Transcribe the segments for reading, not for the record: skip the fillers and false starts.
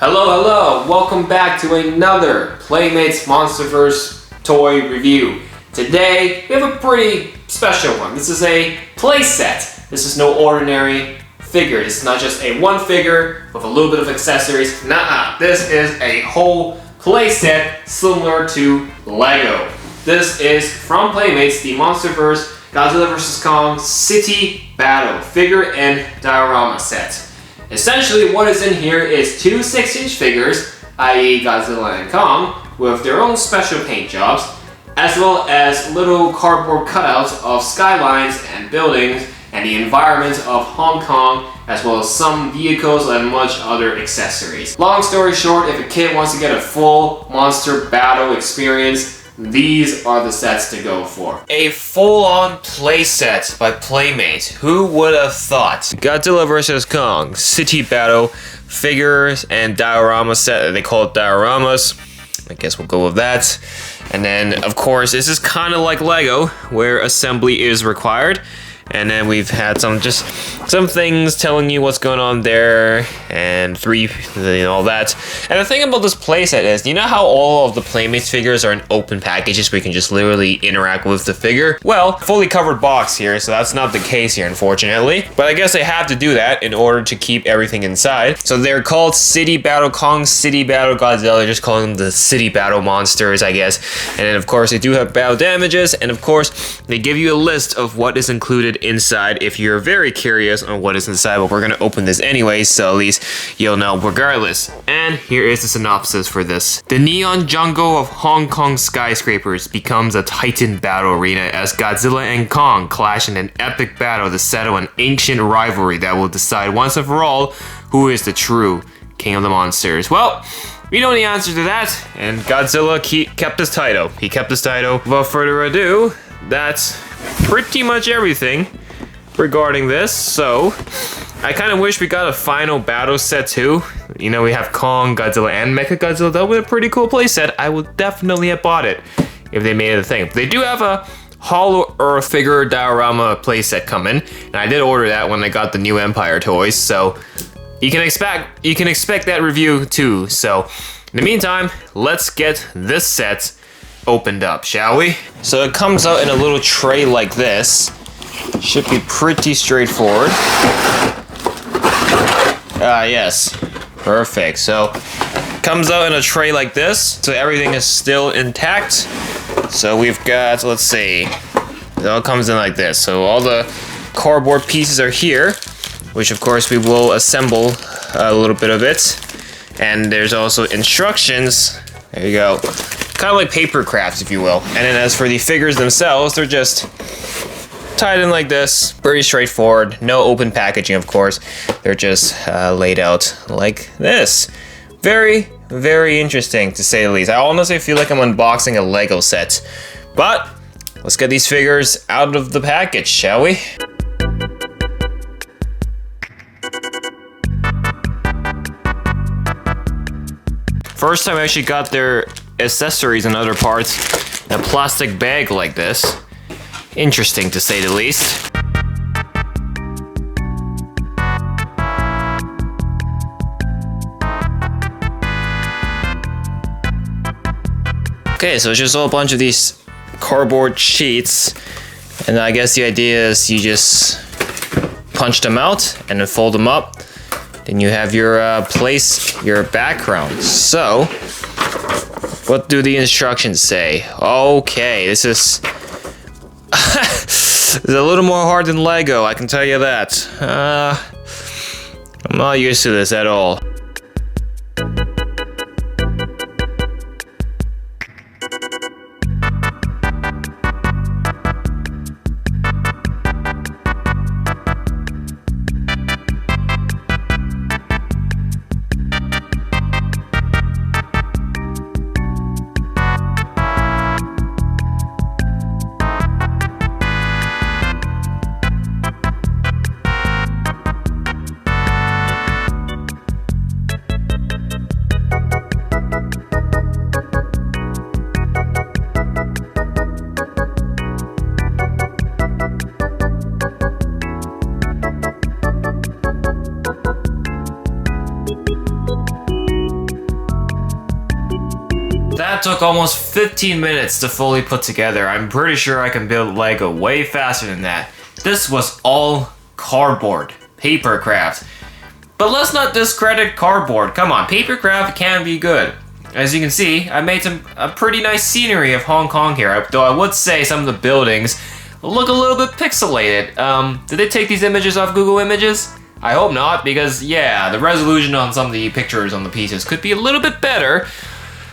Hello, welcome back to another Playmates Monsterverse toy review. Today, we have a pretty special one. This is a playset. This is no ordinary figure. This is not just a one figure with a little bit of accessories. Nuh-uh. This is a whole playset similar to Lego. This is from Playmates, the Monsterverse Godzilla vs. Kong City Battle figure and diorama set. Essentially, what is in here is two 6-inch figures, i.e. Godzilla and Kong, with their own special paint jobs, as well as little cardboard cutouts of skylines and buildings and the environment of Hong Kong, as well as some vehicles and much other accessories. Long story short, if a kid wants to get a full monster battle experience, these are the sets to go for. A full-on playset by Playmates. Who would have thought? Godzilla vs. Kong City Battle figures and diorama set. They call it dioramas. I guess we'll go with that. And then, of course, this is kind of like Lego, where assembly is required. And then we've had some things telling you what's going on there, and all that. And the thing about this playset is, you know how all of the Playmates figures are in open packages where you can just literally interact with the figure? Well, fully covered box here, so that's not the case here, unfortunately. But I guess they have to do that in order to keep everything inside. So they're called City Battle Kong, City Battle Godzilla. They're just calling them the City Battle monsters, I guess. And then, of course, they do have battle damages, and of course, they give you a list of what is included inside if you're very curious on what is inside. But we're gonna open this anyway, so at least you'll know regardless. And here is the synopsis for this. The neon jungle of Hong Kong skyscrapers becomes a titan battle arena as Godzilla and Kong clash in an epic battle to settle an ancient rivalry that will decide once and for all who is the true king of the monsters. Well, we know the answer to that, and Godzilla kept his title. He kept his title. Without further ado, that's pretty much everything regarding this. So I kind of wish we got a final battle set too. You know, we have Kong, Godzilla, and Mechagodzilla. That would be a pretty cool playset. I would definitely have bought it if they made it a thing. They do have a Hollow Earth figure diorama playset coming, and I did order that when I got the new Empire toys. So you can expect that review too. So in the meantime, let's get this set opened up, shall we? So it comes out in a little tray like this. Should be pretty straightforward. Yes, perfect. So it comes out in a tray like this, so everything is still intact. So we've got, let's see, it all comes in like this. So all the cardboard pieces are here, which of course we will assemble a little bit of it. And there's also instructions. There you go. Kind of like paper crafts, if you will. And then as for the figures themselves, they're just tied in like this. Pretty straightforward. No open packaging, of course. They're just laid out like this. Very, very interesting, to say the least. I honestly feel like I'm unboxing a Lego set. But let's get these figures out of the package, shall we? First time I actually got their accessories and other parts in a plastic bag like this. Interesting, to say the least. Okay, so it's just a bunch of these cardboard sheets, and I guess the idea is you just punch them out and then fold them up. Then you have your your background. So what do the instructions say? Okay, this is it's a little more hard than Lego, I can tell you that. I'm not used to this at all. That took almost 15 minutes to fully put together. I'm pretty sure I can build Lego way faster than that. This was all cardboard, papercraft. But let's not discredit cardboard. Come on, papercraft can be good. As you can see, I made a pretty nice scenery of Hong Kong here, though I would say some of the buildings look a little bit pixelated. Did they take these images off Google Images? I hope not, because yeah, the resolution on some of the pictures on the pieces could be a little bit better,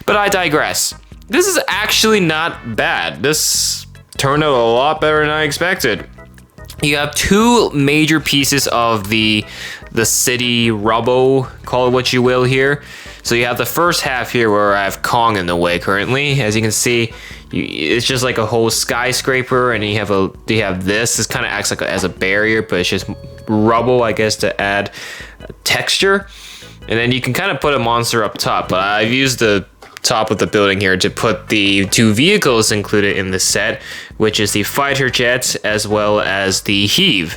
but I digress. This is actually not bad. This turned out a lot better than I expected. You have two major pieces of the city rubble, call it what you will here. So you have the first half here where I have Kong in the way currently. As you can see, it's just like a whole skyscraper, and you have this. This kind of acts like as a barrier, but it's just rubble, I guess, to add texture. And then you can kind of put a monster up top, but I've used the top of the building here to put the two vehicles included in the set, which is the fighter jet as well as the Heave.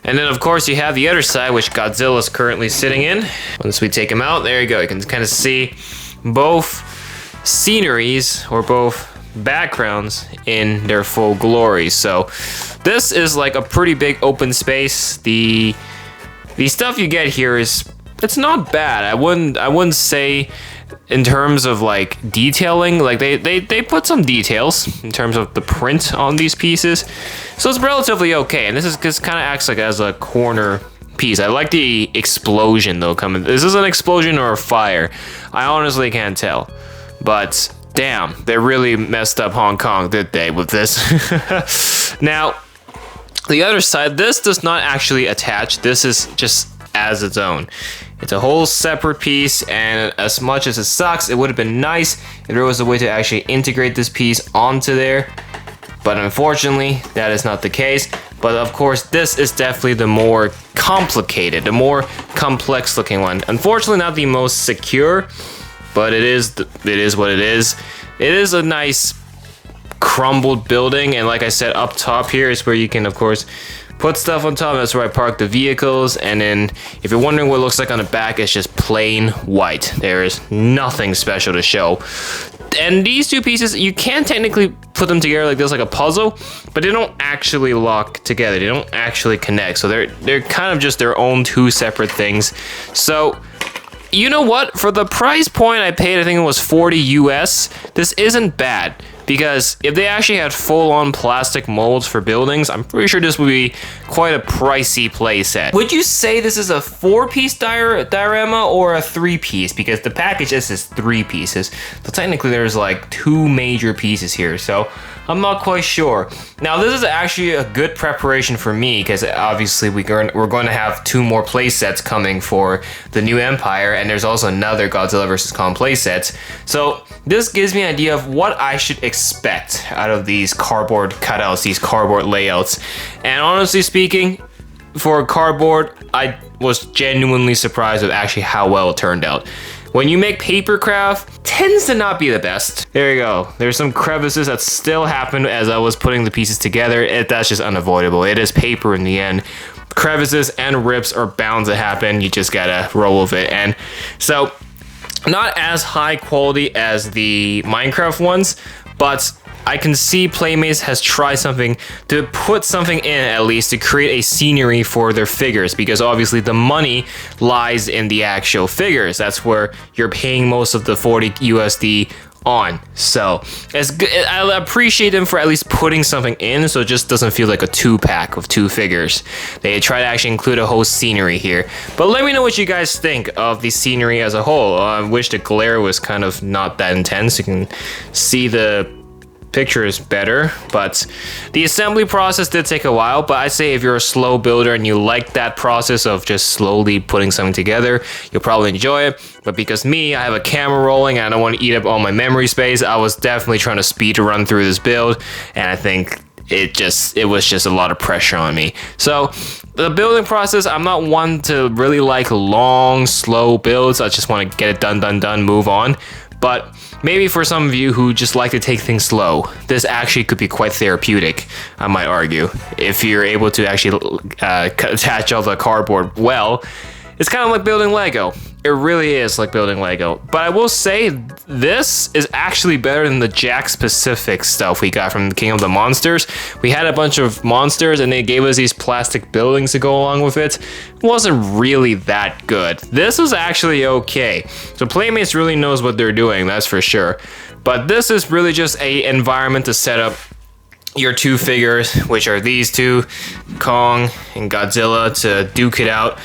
And then of course you have the other side, which Godzilla is currently sitting in. Once we take him out, there you go. You can kind of see both sceneries or both backgrounds in their full glory. So this is like a pretty big open space. The stuff you get here it's not bad. I wouldn't say in terms of like detailing, like they put some details in terms of the print on these pieces, so it's relatively okay. And this kind of acts like as a corner piece. I like the explosion though coming. Is this an explosion or a fire? I honestly can't tell, but damn, they really messed up Hong Kong, did they, with this? Now the other side, this does not actually attach. This is just as its own. It's a whole separate piece, and as much as it sucks, it would have been nice if there was a way to actually integrate this piece onto there, but unfortunately that is not the case. But of course this is definitely the more complicated, the more complex looking one. Unfortunately not the most secure, but it is what it is. It is a nice crumbled building, and like I said, up top here is where you can of course put stuff on top. That's where I park the vehicles. And then if you're wondering what it looks like on the back, it's just plain white. There is nothing special to show. And these two pieces, you can technically put them together like this, like a puzzle, but they don't actually lock together. They don't actually connect. So they're kind of just their own two separate things. So you know what? For the price point I paid, I think it was 40 US, this isn't bad. Because if they actually had full-on plastic molds for buildings, I'm pretty sure this would be quite a pricey playset. Would you say this is a 4-piece diorama or a 3-piece? Because the package is 3 pieces. So technically there's like 2 major pieces here. So I'm not quite sure. Now this is actually a good preparation for me, because obviously we're going to have 2 more playsets coming for the new Empire, and there's also another Godzilla vs. Kong playset. So this gives me an idea of what I should expect out of these cardboard cutouts, these cardboard layouts. And honestly speaking, for cardboard, I was genuinely surprised with actually how well it turned out. When you make papercraft, tends to not be the best. There you go. There's some crevices that still happened as I was putting the pieces together. That's just unavoidable. It is paper in the end. Crevices and rips are bound to happen. You just gotta roll with it. And so, not as high quality as the Minecraft ones, but I can see Playmates has tried something to put something in, at least to create a scenery for their figures, because obviously the money lies in the actual figures. That's where you're paying most of the 40 USD on. So it's good. I appreciate them for at least putting something in, so it just doesn't feel like a 2-pack of 2 figures. They try to actually include a whole scenery here. But let me know what you guys think of the scenery as a whole. I wish the glare was kind of not that intense. You can see the picture is better, but the assembly process did take a while. But I'd say if you're a slow builder and you like that process of just slowly putting something together, you'll probably enjoy it. But because me, I have a camera rolling and I don't want to eat up all my memory space, I was definitely trying to speed run through this build, and I think it was just a lot of pressure on me. So the building process, I'm not one to really like long, slow builds. I just want to get it done, move on. But maybe for some of you who just like to take things slow, this actually could be quite therapeutic, I might argue. If you're able to actually attach all the cardboard well, it's kind of like building Lego. It really is like building Lego. But I will say, this is actually better than the Jack Specific stuff we got from the King of the Monsters. We had a bunch of monsters and they gave us these plastic buildings to go along with it. It wasn't really that good. This was actually okay. So Playmates really knows what they're doing, that's for sure. But this is really just a environment to set up your two figures, which are these two, Kong and Godzilla, to duke it out,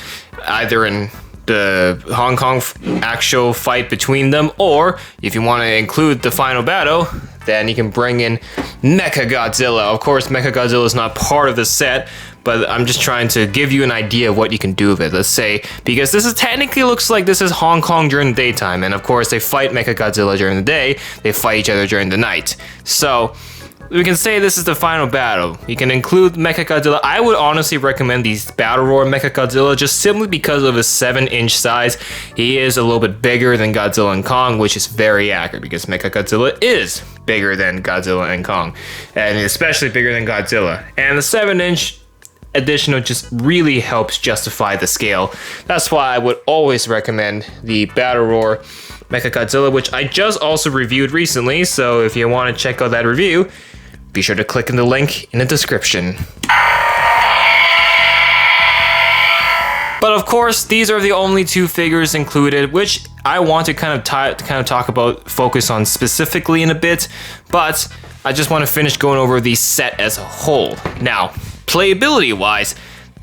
either in the Hong Kong actual fight between them, or if you want to include the final battle, then you can bring in Mecha Godzilla. Of course, Mecha Godzilla is not part of the set, but I'm just trying to give you an idea of what you can do with it. Let's say, because this is technically looks like this is Hong Kong during the daytime, and of course they fight Mecha Godzilla during the day, they fight each other during the night. So we can say this is the final battle. You can include Mechagodzilla. I would honestly recommend these Battle Roar Mechagodzilla just simply because of his 7-inch size. He is a little bit bigger than Godzilla and Kong, which is very accurate because Mechagodzilla is bigger than Godzilla and Kong, and especially bigger than Godzilla. And the 7-inch additional just really helps justify the scale. That's why I would always recommend the Battle Roar Mechagodzilla, which I just also reviewed recently. So if you want to check out that review, be sure to click in the link in the description. But of course, these are the only two figures included, which I want to kind of talk about, focus on specifically in a bit. But I just want to finish going over the set as a whole. Now, playability-wise,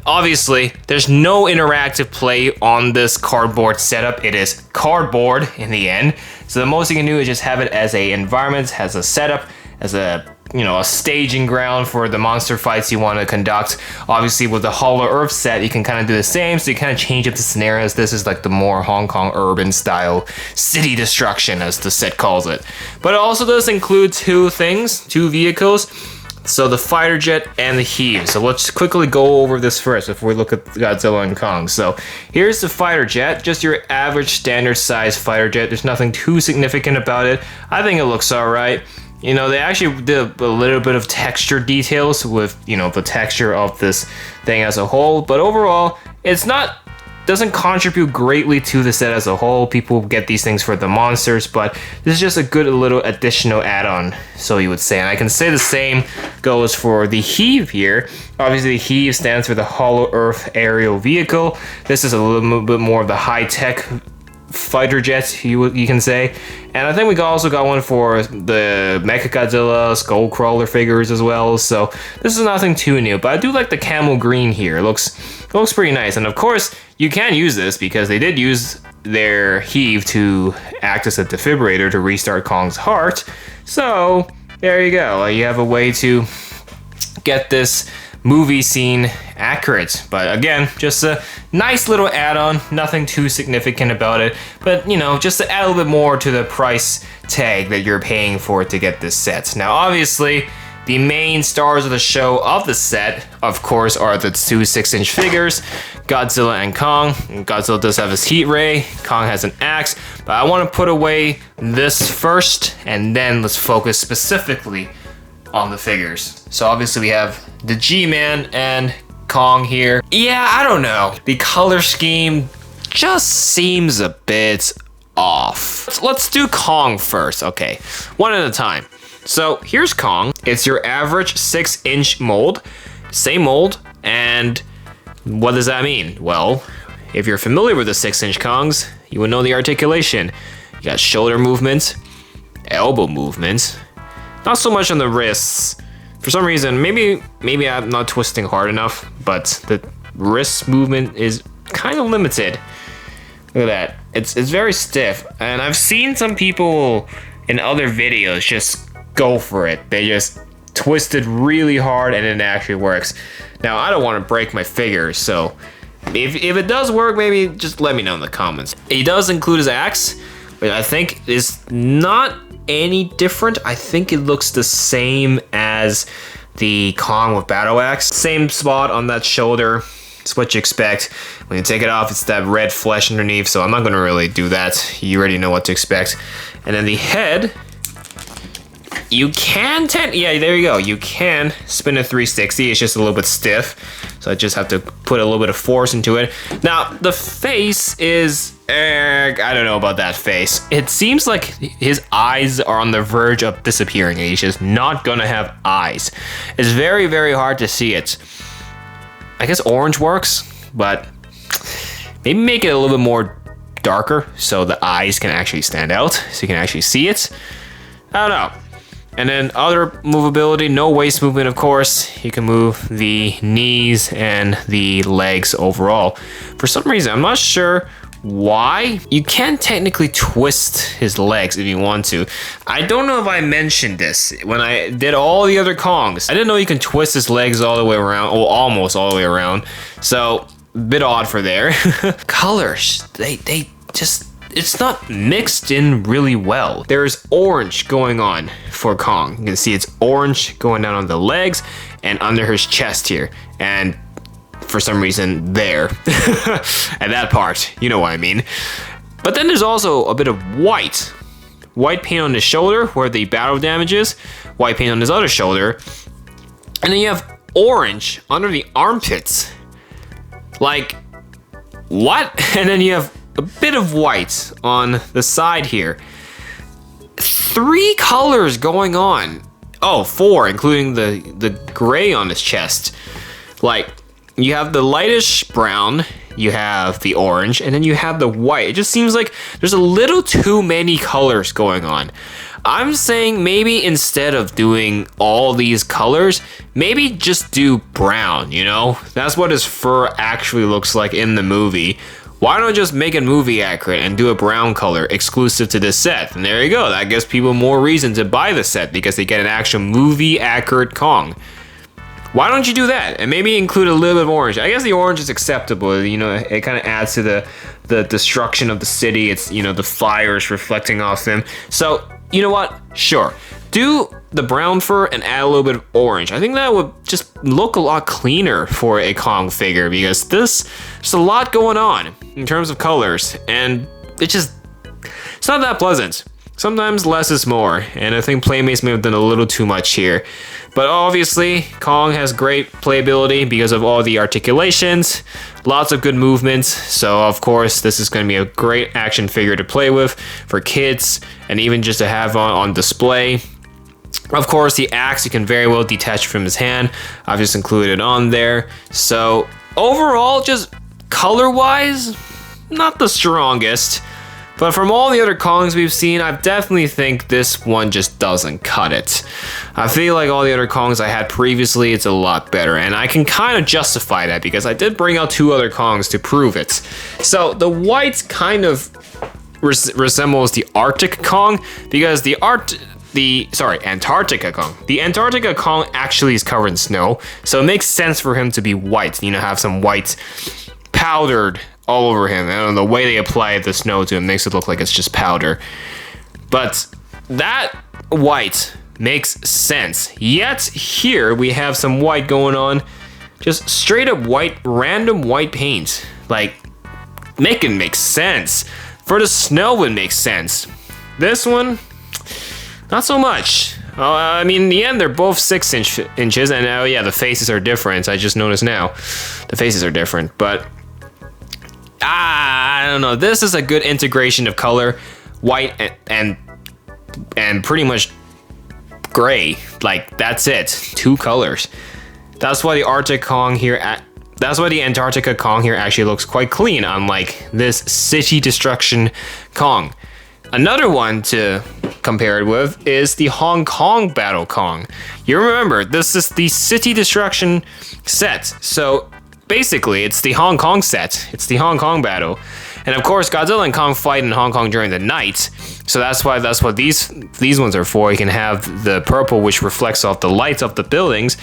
obviously, there's no interactive play on this cardboard setup. It is cardboard in the end. So the most you can do is just have it as a environment, as a setup, as a a staging ground for the monster fights you want to conduct. Obviously, with the Hollow Earth set, you can kind of do the same, so you kind of change up the scenarios. This is like the more Hong Kong urban style city destruction, as the set calls it. But it also does include two vehicles. So the fighter jet and the heave. So let's quickly go over this first before we look at Godzilla and Kong. So here's the fighter jet, just your average standard size fighter jet. There's nothing too significant about it. I think it looks all right. They actually did a little bit of texture details with, the texture of this thing as a whole. But overall, doesn't contribute greatly to the set as a whole. People get these things for the monsters, but this is just a good little additional add-on, so you would say. And I can say the same goes for the heave here. Obviously, the heave stands for the Hollow Earth Aerial Vehicle. This is a little bit more of the high-tech fighter jets, you can say. And I think we also got one for the Mechagodzilla Skullcrawler figures as well. So this is nothing too new, but I do like the camel green here. It looks pretty nice. And of course, you can use this because they did use their heave to act as a defibrillator to restart Kong's heart. So there you go. You have a way to get this movie scene accurate. But again, just a nice little add-on, nothing too significant about it, but just to add a little bit more to the price tag that you're paying for to get this set. Now obviously, the main stars of the show of the set, of course, are the two 6-inch figures, Godzilla and Kong. And Godzilla does have his heat ray, Kong has an axe, but I want to put away this first, and then let's focus specifically on the figures. So obviously we have the G-Man and Kong here. Yeah, I don't know. The color scheme just seems a bit off. Let's do Kong first. Okay, one at a time. So here's Kong. It's your average 6-inch mold. Same mold. And what does that mean? Well, if you're familiar with the 6-inch Kongs, you would know the articulation. You got shoulder movement, elbow movement. Not so much on the wrists. For some reason, maybe I'm not twisting hard enough, but the wrist movement is kind of limited. Look at that. It's very stiff. And I've seen some people in other videos just go for it. They just twist it really hard and it actually works. Now, I don't want to break my figure, so if it does work, maybe just let me know in the comments. He does include his axe, which I think is not any different. I think it looks the same as the Kong with Battle Axe. Same spot on that shoulder. It's what you expect. When you take it off, it's that red flesh underneath, so I'm not gonna really do that. You already know what to expect. And then the head, you can yeah, there you go. You can spin a 360. It's just a little bit stiff, so I just have to put a little bit of force into it. Now, the face is I don't know about that face. It seems like his eyes are on the verge of disappearing and he's just not gonna have eyes. It's very, very hard to see it. I guess orange works, but maybe make it a little bit more darker so the eyes can actually stand out, so you can actually see it. I don't know. And then other movability, no waist movement, of course. You can move the knees and the legs overall. For some reason, I'm not sure why. You can technically twist his legs if you want to. I don't know if I mentioned this when I did all the other Kongs. I didn't know you can twist his legs all the way around, or almost all the way around. So, a bit odd for there. Colors, they just, it's not mixed in really well. There's orange going on for Kong. You can see it's orange going down on the legs and under his chest here. And for some reason there. At that part, you know what I mean. But then there's also a bit of white. White paint on his shoulder where the battle damage is. White paint on his other shoulder. And then you have orange under the armpits. Like, what? And then you have a bit of white on the side here. 3 colors going on. Oh, 4, including the gray on his chest. Like, you have the lightish brown, you have the orange, and then you have the white. It just seems like there's a little too many colors going on. I'm saying maybe instead of doing all these colors, maybe just do brown, you know? That's what his fur actually looks like in the movie. Why don't I just make it movie accurate and do a brown color exclusive to this set? And there you go, that gives people more reason to buy the set because they get an actual movie accurate Kong. Why don't you do that? And maybe include a little bit of orange. I guess the orange is acceptable. You know, it kind of adds to the destruction of the city. It's, you know, the fires reflecting off them. So, you know what? Sure. Do the brown fur and add a little bit of orange. I think that would just look a lot cleaner for a Kong figure because there's a lot going on in terms of colors. And it's not that pleasant. Sometimes less is more, and I think Playmates may have done a little too much here. But obviously, Kong has great playability because of all the articulations, lots of good movements, so of course this is going to be a great action figure to play with for kids, and even just to have on display. Of course, the axe you can very well detach from his hand. I've just included it on there. So overall, just color-wise, not the strongest. But from all the other Kongs we've seen, I definitely think this one just doesn't cut it. I feel like all the other Kongs I had previously, it's a lot better. And I can kind of justify that because I did bring out 2 other Kongs to prove it. So the white kind of resembles the Arctic Kong because the Antarctica Kong. The Antarctica Kong actually is covered in snow. So it makes sense for him to be white. You know, have some white powdered all over him, and the way they apply the snow to him makes it look like it's just powder. But that white makes sense. Yet here we have some white going on, just straight up white, random white paint. Like, make it make sense. For the snow would make sense. This one, not so much. I mean, in the end, they're both 6 inches, and oh yeah, the faces are different. I just noticed now, the faces are different, but I don't know. This is a good integration of color, white and pretty much gray. Like, that's it. 2 colors. That's why the Arctic Kong here. That's why the Antarctica Kong here actually looks quite clean, unlike this city destruction Kong. Another one to compare it with is the Hong Kong Battle Kong. You remember, this is the city destruction set. So basically, it's the Hong Kong set. It's the Hong Kong battle. And of course, Godzilla and Kong fight in Hong Kong during the night. So that's what these ones are for. You can have the purple, which reflects off the lights of the buildings.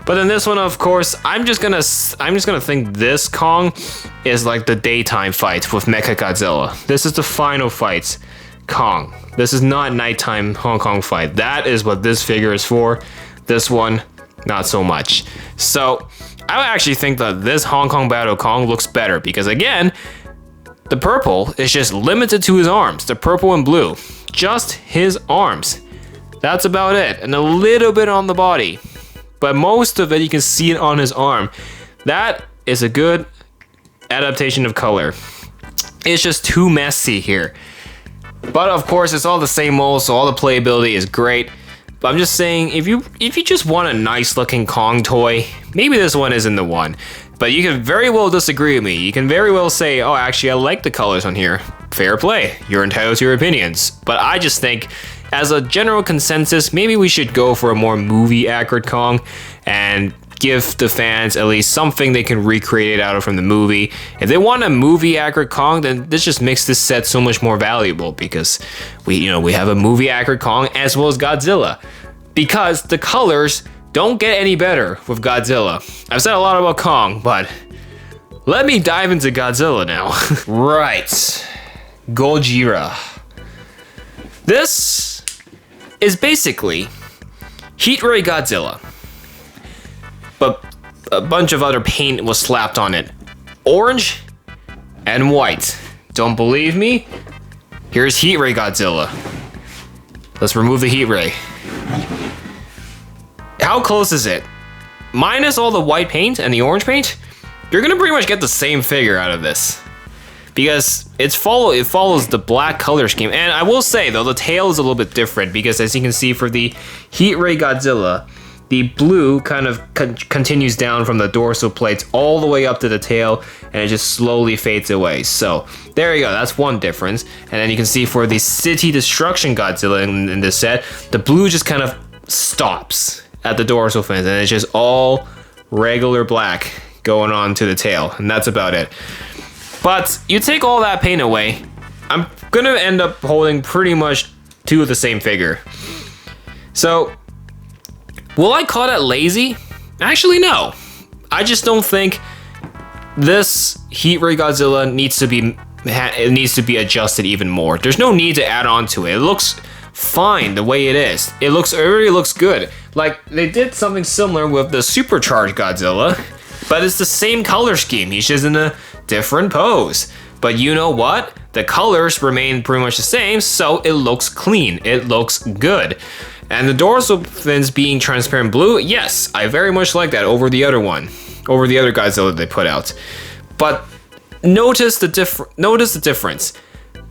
But then this one, of course, I'm just gonna think this Kong is like the daytime fight with Mecha Godzilla. This is the final fight, Kong. This is not nighttime Hong Kong fight. That is what this figure is for. This one, not so much. So I actually think that this Hong Kong Battle Kong looks better because, again, the purple is just limited to his arms. The purple and blue. Just his arms. That's about it. And a little bit on the body. But most of it, you can see it on his arm. That is a good adaptation of color. It's just too messy here. But of course, it's all the same mold, so all the playability is great. But I'm just saying, if you just want a nice looking Kong toy, maybe this one isn't the one. But you can very well disagree with me. You can very well say, oh, actually, I like the colors on here. Fair play. You're entitled to your opinions. But I just think, as a general consensus, maybe we should go for a more movie accurate Kong and give the fans at least something they can recreate it out of from the movie. If they want a movie accurate Kong, then this just makes this set so much more valuable because we have a movie accurate Kong as well as Godzilla. Because the colors don't get any better with Godzilla. I've said a lot about Kong, but let me dive into Godzilla now. Right. Gojira. This is basically Heat Ray Godzilla, but a bunch of other paint was slapped on it. Orange and white. Don't believe me? Here's Heat Ray Godzilla. Let's remove the heat ray. How close is it? Minus all the white paint and the orange paint, you're gonna pretty much get the same figure out of this. Because it follows the black color scheme. And I will say though, the tail is a little bit different because as you can see for the Heat Ray Godzilla, the blue kind of continues down from the dorsal plates all the way up to the tail, and it just slowly fades away. So there you go, that's one difference. And then you can see for the City Destruction Godzilla in this set, the blue just kind of stops at the dorsal fins, and it's just all regular black going on to the tail, and that's about it. But you take all that paint away, I'm gonna end up holding pretty much two of the same figure. So, will I call that lazy? Actually, no. I just don't think this Heat Ray Godzilla needs to be adjusted even more. There's no need to add on to it. It looks fine the way it is. It already looks good. Like, they did something similar with the Supercharged Godzilla, but it's the same color scheme. He's just in a different pose. But you know what? The colors remain pretty much the same, so it looks clean. It looks good. And the dorsal fins being transparent blue, yes, I very much like that over the other one, over the other Godzilla they put out. But notice the difference.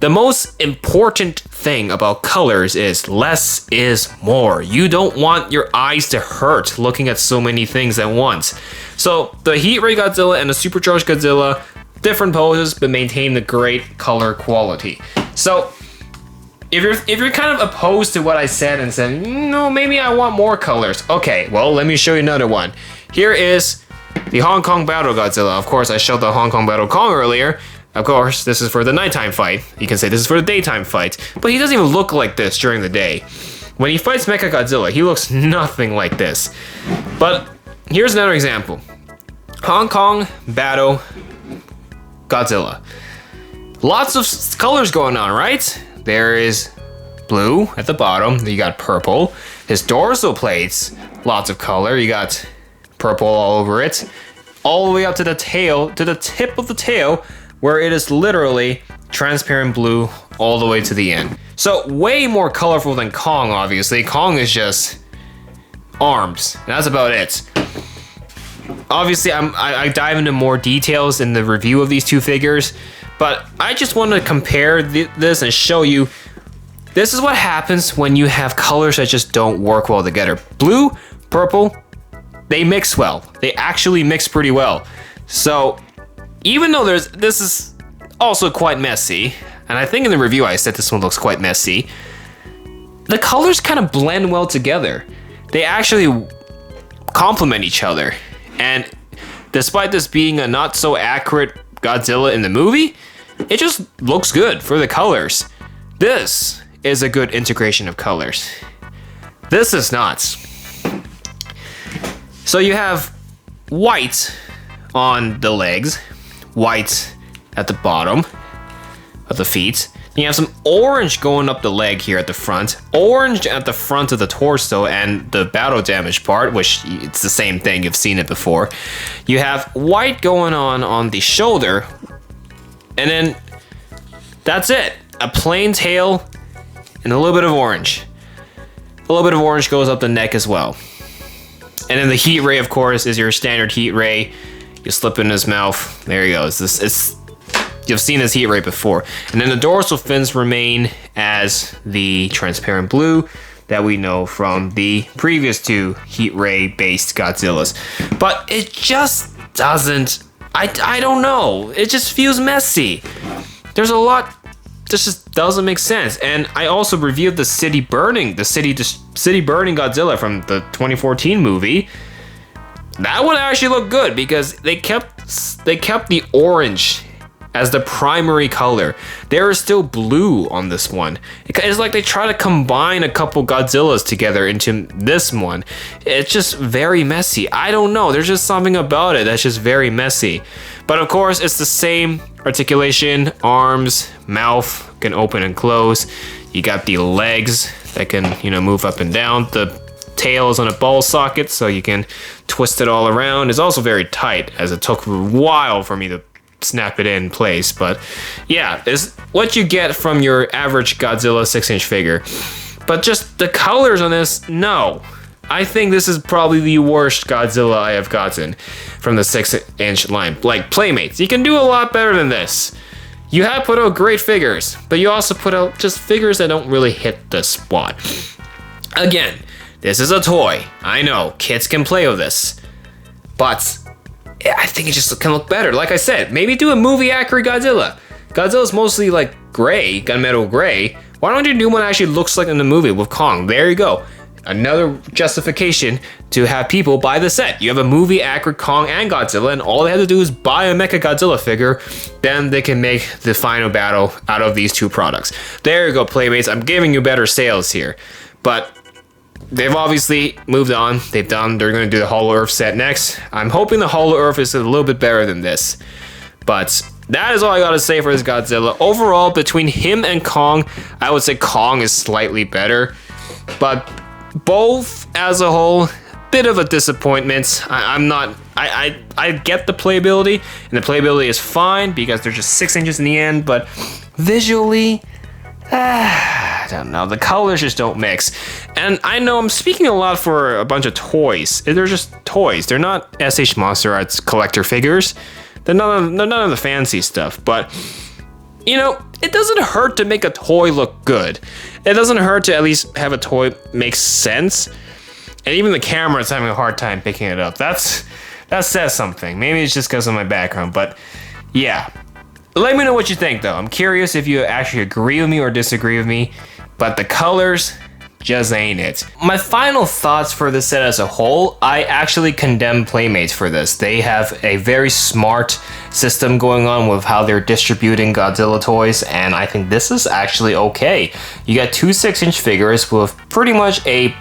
The most important thing about colors is less is more. You don't want your eyes to hurt looking at so many things at once. So the Heat Ray Godzilla and the Supercharged Godzilla, different poses, but maintain the great color quality. So if you're kind of opposed to what I said and said, no, maybe I want more colors. Okay, well, let me show you another one. Here is the Hong Kong Battle Godzilla. Of course, I showed the Hong Kong Battle Kong earlier. Of course, this is for the nighttime fight. You can say this is for the daytime fight, but he doesn't even look like this during the day. When he fights Mechagodzilla, he looks nothing like this. But here's another example. Hong Kong Battle Godzilla. Lots of colors going on, right? There is blue at the bottom, then you got purple. His dorsal plates, lots of color. You got purple all over it. All the way up to the tail, to the tip of the tail, where it is literally transparent blue all the way to the end. So way more colorful than Kong, obviously. Kong is just arms, and that's about it. Obviously, I dive into more details in the review of these two figures, but I just want to compare this and show you this is what happens when you have colors that just don't work well together. Blue, purple, they mix well. They actually mix pretty well. So even though this is also quite messy, and I think in the review I said this one looks quite messy, the colors kind of blend well together. They actually complement each other. And despite this being a not so accurate Godzilla in the movie, it just looks good for the colors. This is a good integration of colors. This is not. So you have white on the legs, white at the bottom of the feet. You have some orange going up the leg here at the front, orange at the front of the torso and the battle damage part, which it's the same thing, you've seen it before. You have white going on the shoulder, and then that's it. A plain tail and a little bit of orange. A little bit of orange goes up the neck as well. And then the heat ray, of course, is your standard heat ray. You slip in his mouth. There he goes. It's you've seen this heat ray before. And then the dorsal fins remain as the transparent blue that we know from the previous two heat ray based Godzillas. But it just doesn't, I don't know, it just feels messy. There's a lot, this just doesn't make sense. And I also reviewed the city burning Godzilla from the 2014 movie. That one actually looked good because they kept the orange as the primary color. There is still blue on this one. It's like they try to combine a couple Godzillas together into this one. It's just very messy. I don't know. There's just something about it that's just very messy. But of course, it's the same articulation, arms, mouth can open and close. You got the legs that can, move up and down. The tail is on a ball socket, so you can twist it all around. It's also very tight, as it took a while for me to snap it in place. But yeah, it's what you get from your average Godzilla 6-inch figure. But just the colors on this, no. I think this is probably the worst Godzilla I have gotten from the 6-inch line. Like Playmates, you can do a lot better than this. You have put out great figures, but you also put out just figures that don't really hit the spot. Again, this is a toy. I know, kids can play with this. But I think it just can look better. Like I said, maybe do a movie accurate Godzilla. Godzilla's mostly like gray, gunmetal gray. Why don't you do one that actually looks like in the movie with Kong? There you go. Another justification to have people buy the set. You have a movie accurate Kong and Godzilla, and all they have to do is buy a Mecha Godzilla figure. Then they can make the final battle out of these two products. There you go, Playmates. I'm giving you better sales here. But they've obviously moved on. They're going to do the Hollow Earth set next. I'm hoping the Hollow Earth is a little bit better than this. But that is all I got to say for this Godzilla. Overall, between him and Kong, I would say Kong is slightly better. But both as a whole, bit of a disappointment. I get the playability, and the playability is fine because they're just 6 inches in the end. But visually, I don't know, the colors just don't mix. And I know I'm speaking a lot for a bunch of toys. They're just toys. They're not SH Monster Arts collector figures. They're none of the fancy stuff. But it doesn't hurt to make a toy look good. It doesn't hurt to at least have a toy make sense. And even the camera is having a hard time picking it up. That says something. Maybe it's just because of my background, but yeah. Let me know what you think, though. I'm curious if you actually agree with me or disagree with me, but the colors just ain't it. My final thoughts for this set as a whole, I actually condemn Playmates for this. They have a very smart system going on with how they're distributing Godzilla toys, and I think this is actually okay. You got two 6-inch figures with pretty much a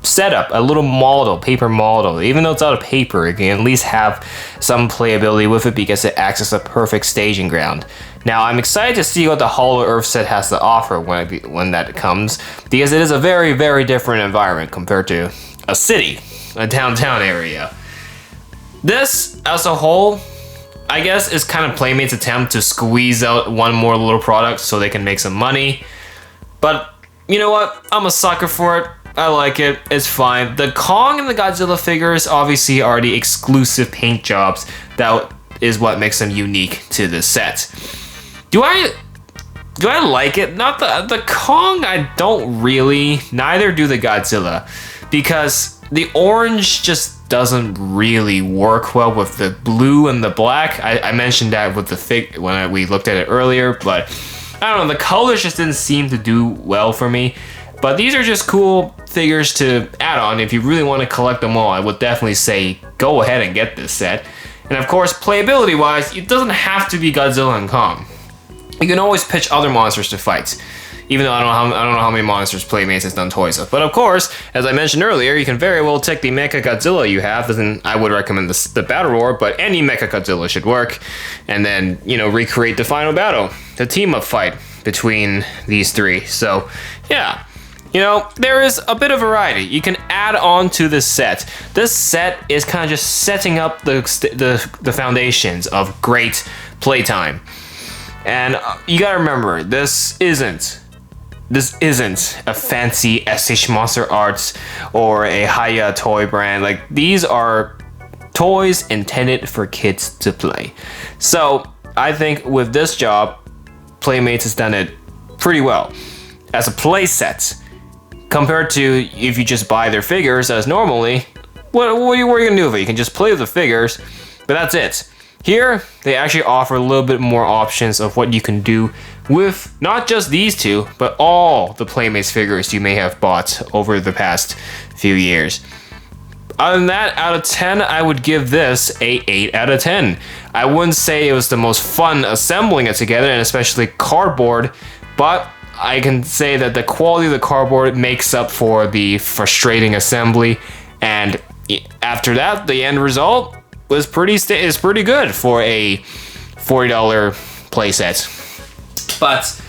setup, a little model, paper model. Even though it's out of paper, it can at least have some playability with it because it acts as a perfect staging ground. Now, I'm excited to see what the Hollow Earth set has to offer when that comes, because it is a very, very different environment compared to a city, a downtown area. This, as a whole, I guess is kind of Playmates' attempt to squeeze out one more little product so they can make some money. But you know what? I'm a sucker for it. I like it. It's fine. The Kong and the Godzilla figures obviously are the exclusive paint jobs. That is what makes them unique to the set. Do I like it? Not the Kong, I don't really. Neither do the Godzilla, because the orange just doesn't really work well with the blue and the black. I mentioned that with the fig when we looked at it earlier, but I don't know, the colors just didn't seem to do well for me. But these are just cool figures to add on. If you really want to collect them all, I would definitely say go ahead and get this set. And of course, playability wise, it doesn't have to be Godzilla and Kong. You can always pitch other monsters to fight. Even though I don't know how many monsters Playmates has done toys of. But of course, as I mentioned earlier, you can very well take the Mecha Godzilla you have, then I would recommend the Battle Roar, but any Mecha Godzilla should work. And then, recreate the final battle, the team-up fight between these three. So, yeah. There is a bit of variety. You can add on to this set. This set is kind of just setting up the foundations of great playtime. And you gotta remember, this isn't a fancy SH Monster Arts or a Haya toy brand. Like, these are toys intended for kids to play. So I think with this job, Playmates has done it pretty well. As a playset, compared to if you just buy their figures as normally, what are you gonna do with it? You can just play with the figures, but that's it. Here, they actually offer a little bit more options of what you can do with not just these two, but all the Playmates figures you may have bought over the past few years. Other than that, out of 10, I would give this a 8 out of 10. I wouldn't say it was the most fun assembling it together, and especially cardboard, but I can say that the quality of the cardboard makes up for the frustrating assembly, and after that, the end result was is pretty good for a $40 playset. But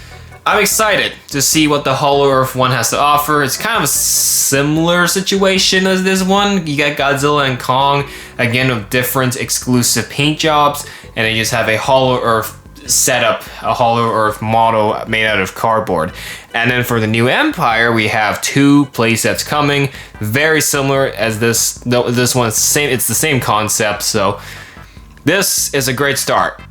I'm excited to see what the Hollow Earth one has to offer. It's kind of a similar situation as this one. You got Godzilla and Kong, again with different exclusive paint jobs, and they just have a Hollow Earth setup, a Hollow Earth model made out of cardboard. And then for the new Empire, we have 2 playsets coming, very similar as this. This one's the same. It's the same concept. So this is a great start.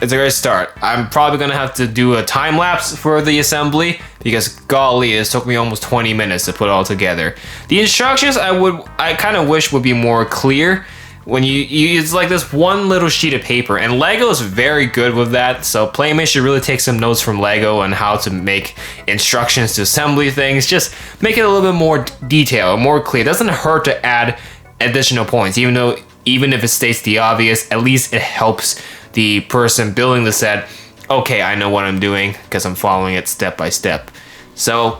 It's a great start. I'm probably gonna have to do a time lapse for the assembly because golly, it took me almost 20 minutes to put it all together. The instructions I kind of wish would be more clear. When it's like this one little sheet of paper, and Lego is very good with that, so Playmates should really take some notes from Lego on how to make instructions to assembly things. Just make it a little bit more detailed, more clear. It doesn't hurt to add additional points, even if it states the obvious, at least it helps the person building the set. Okay, I know what I'm doing because I'm following it step by step. So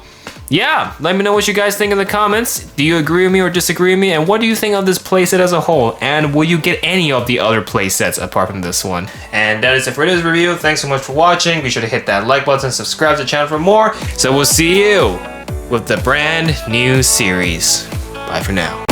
yeah, let me know what you guys think in the comments. Do you agree with me or disagree with me? And what do you think of this playset as a whole? And will you get any of the other playsets apart from this one? And that is it for this review. Thanks so much for watching. Be sure to hit that like button, subscribe to the channel for more. So we'll see you with the brand new series. Bye for now.